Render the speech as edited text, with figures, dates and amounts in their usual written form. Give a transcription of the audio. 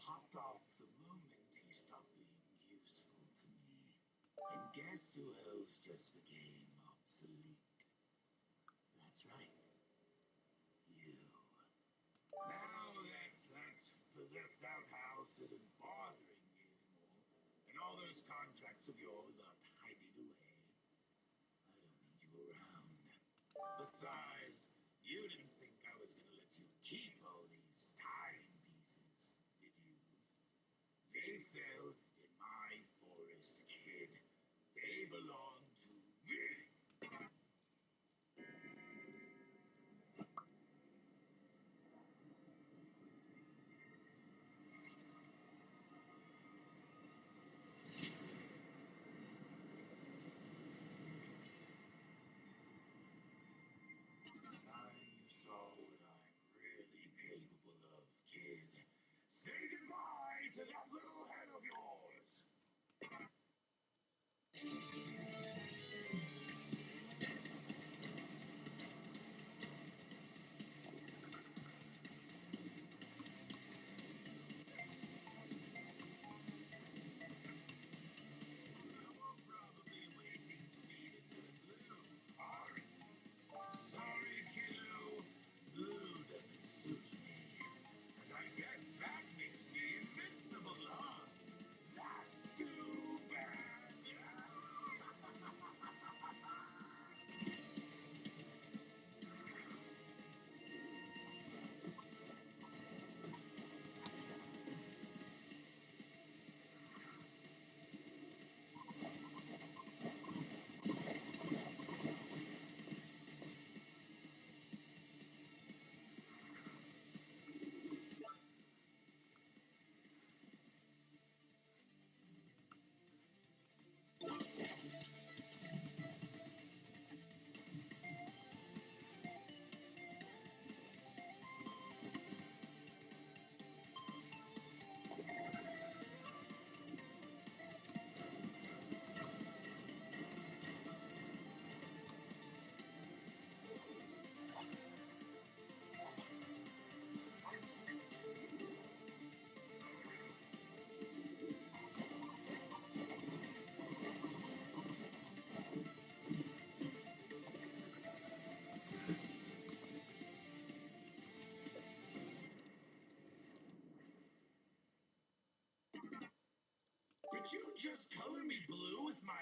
popped off the moment he stopped being useful to me. And guess who else just became obsolete? That's right. You. Now that possessed outhouse isn't bothering me anymore, and all those contracts of yours are tidied away, I don't need you around. Besides, you didn't think I was gonna let you keep all these time pieces, did you? They fell in my forest, kid. They belong to me. Time you saw what I'm really capable of, kid. Say goodbye to that little head of yours. You're probably waiting for me to turn blue, aren't you? Sorry, kiddo. Blue doesn't suit me. And I guess that makes me invincible, huh? That's too bad. Did you just color me blue with my